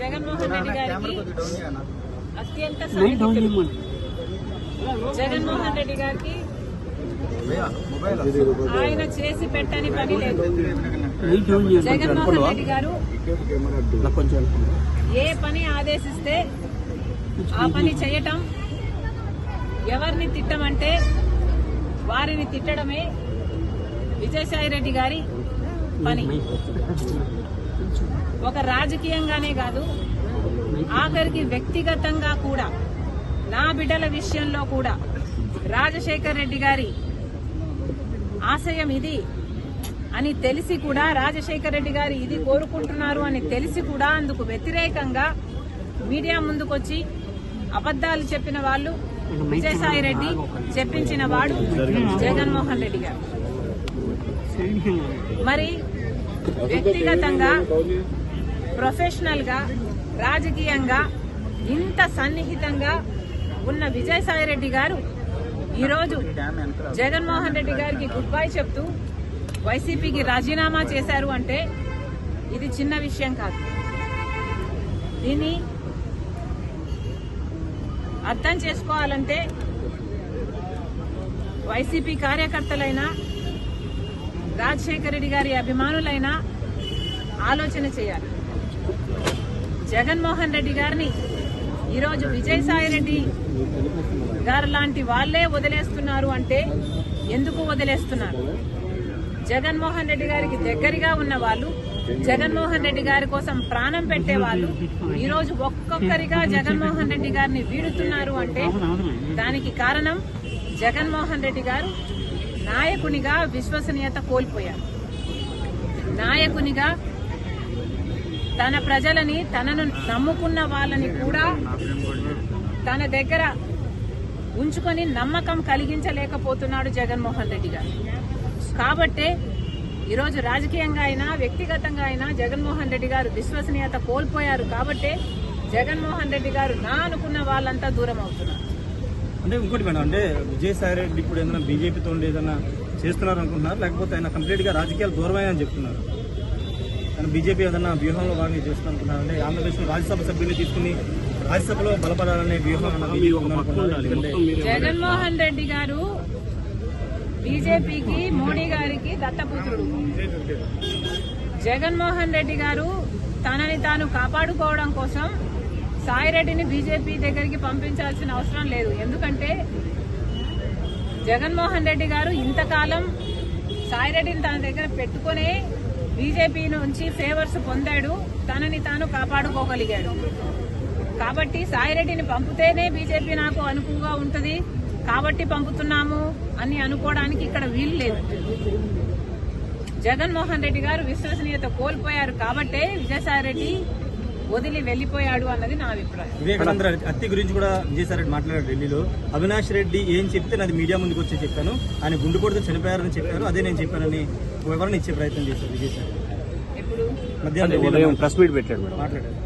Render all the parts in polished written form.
జగన్మోహన్ రెడ్డి గారికి అత్యంత సన్నిహితుడు. జగన్మోహన్ రెడ్డి గారికి ఆయన చేసి పెట్టని పని లేదు. జగన్మోహన్ రెడ్డి గారు ఏ పని ఆదేశిస్తే ఆ పని చేయటం, ఎవరిని తిట్టమంటే వారిని తిట్టడమే విజయసాయి రెడ్డి గారి పని. ఒక రాజకీయంగానే కాదు, ఆఖరికి వ్యక్తిగతంగా కూడా, నా బిడ్డల విషయంలో కూడా రాజశేఖర్ రెడ్డి గారి ఆశయం ఇది అని తెలిసి కూడా, రాజశేఖర్ రెడ్డి గారు ఇది కోరుకుంటున్నారు అని తెలిసి కూడా అందుకు వ్యతిరేకంగా మీడియా ముందుకొచ్చి అబద్దాలు చెప్పిన వాళ్ళు విజయసాయి రెడ్డి, చెప్పించిన వాడు జగన్మోహన్ రెడ్డి గారు. మరి వ్యక్తిగతంగా, ప్రొఫెషనల్ గా, రాజకీయంగా ఇంత సన్నిహితంగా ఉన్న విజయసాయి రెడ్డి గారు ఈరోజు జగన్మోహన్ రెడ్డి గారికి గుడ్ బై చెప్తూ వైసీపీకి రాజీనామా చేశారు అంటే ఇది చిన్న విషయం కాదు. దీన్ని అర్థం చేసుకోవాలంటే వైసీపీ కార్యకర్తలైనా, రాజశేఖర రెడ్డి గారి అభిమానులైనా ఆలోచన చేయాలి. జగన్మోహన్ రెడ్డి గారిని ఈరోజు విజయసాయి రెడ్డి గారు లాంటి వాళ్లే వదిలేస్తున్నారు అంటే ఎందుకు వదిలేస్తున్నారు? జగన్మోహన్ రెడ్డి గారికి దగ్గరగా ఉన్న వాళ్ళు, జగన్మోహన్ రెడ్డి గారి కోసం ప్రాణం పెట్టే వాళ్ళు ఈరోజు ఒక్కొక్కరిగా జగన్మోహన్ రెడ్డి గారిని వీడుతున్నారు అంటే దానికి కారణం జగన్మోహన్ రెడ్డి గారు నాయకునిగా విశ్వసనీయత కోల్పోయారు. నాయకునిగా తన ప్రజలని, తనను నమ్ముకున్న వాళ్ళని కూడా తన దగ్గర ఉంచుకొని నమ్మకం కలిగించలేకపోతున్నాడు జగన్మోహన్ రెడ్డి గారు. కాబట్టే ఈరోజు రాజకీయంగా అయినా, వ్యక్తిగతంగా అయినా జగన్మోహన్ రెడ్డి గారు విశ్వసనీయత కోల్పోయారు. కాబట్టే జగన్మోహన్ రెడ్డి గారు నా అనుకున్న వాళ్ళంతా దూరం అవుతున్నారు. అంటే ఇంకోటి మేడం, అంటే విజయసాయి రెడ్డి ఇప్పుడు ఏదైనా బీజేపీతో ఏదైనా చేస్తున్నారు అనుకుంటున్నారు, లేకపోతే ఆయన కంప్లీట్ గా రాజకీయాలు దూరమని చెప్తున్నారు? కానీ బీజేపీ ఏదైనా వ్యూహంలో భాగంగా చేస్తున్నారు అనుకుంటున్నారు? అంటే ఆంధ్రప్రదేశ్ రాజ్యసభ సభ్యులు తీసుకుని రాజ్యసభలో బలపడాలనే వ్యూహం జగన్మోహన్ రెడ్డి గారు బీజేపీకి, మోడీ గారికి దత్తపుత్రుడు. జగన్మోహన్ రెడ్డి గారు తనని తాను కాపాడుకోవడం కోసం సాయిరెడ్డిని బీజేపీ దగ్గరికి పంపించాల్సిన అవసరం లేదు. ఎందుకంటే జగన్మోహన్ రెడ్డి గారు ఇంతకాలం సాయిరెడ్డిని తన దగ్గర పెట్టుకునే బీజేపీ నుంచి ఫేవర్స్ పొందాడు, తనని తాను కాపాడుకోగలిగాడు. కాబట్టి సాయిరెడ్డిని పంపితేనే బీజేపీ నాకు అనుకువగా ఉంటుంది కాబట్టి పంపుతున్నాము అని అనుకోవడానికి ఇక్కడ వీలు లేదు. జగన్మోహన్ రెడ్డి గారు విశ్వసనీయత కోల్పోయారు కాబట్టే విజయసాయి రెడ్డి వదిలి వెళ్లిపోయాడు అన్నది నా అభిప్రాయం. వివేకానంద హత్య గురించి కూడా విజయసాయి రెడ్డి మాట్లాడారు ఢిల్లీలో. అవినాష్ రెడ్డి ఏం చెప్తే నాది మీడియా ముందుకు వచ్చి చెప్పాను, ఆయన గుండు కొడుతూ చనిపోయారని చెప్పారు, అదే నేను చెప్పానని వివరణ ఇచ్చే ప్రయత్నం చేశారు విజయసాయి. ఇప్పుడు మధ్యాహ్నం ప్రెస్ మీట్ పెట్టాడు మేడం, మాట్లాడారు.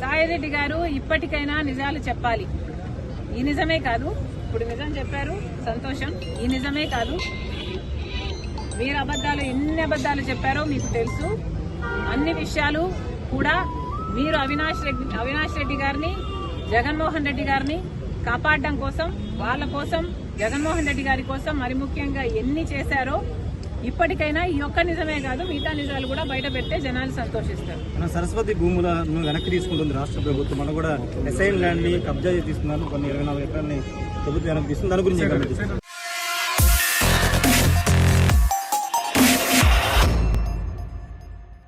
సాయిరెడ్డి గారు ఇప్పటికైనా నిజాలు చెప్పాలి. ఈ నిజమే కాదు, ఇప్పుడు నిజం చెప్పారు, సంతోషం. ఈ నిజమే కాదు, మీరు అబద్దాలు ఎన్ని అబద్దాలు చెప్పారో మీకు తెలుసు. అన్ని విషయాలు కూడా మీరు అవినాష్ రెడ్డి గారిని, జగన్మోహన్ రెడ్డి గారిని కాపాడడం కోసం, వాళ్ళ కోసం, జగన్మోహన్ రెడ్డి గారి కోసం మరి ముఖ్యంగా ఎన్ని చేశారో ఇప్పటికైనా ఈ ఒక్క నిజమే కాదు, మిగతా నిజాలు కూడా బయట పెడితే జనాలు సంతోషిస్తారు. సరస్వతి భూములను వెనక్కి తీసుకుంటుంది రాష్ట్ర ప్రభుత్వం. మనం కూడా ఎస్ఐన్ ల్యాండ్ ని కబ్జా తీసుకున్నాను, కొన్ని 24 ఎకరాలని ప్రభుత్వం వెనక్కి తీసుకుంది. దాని గురించి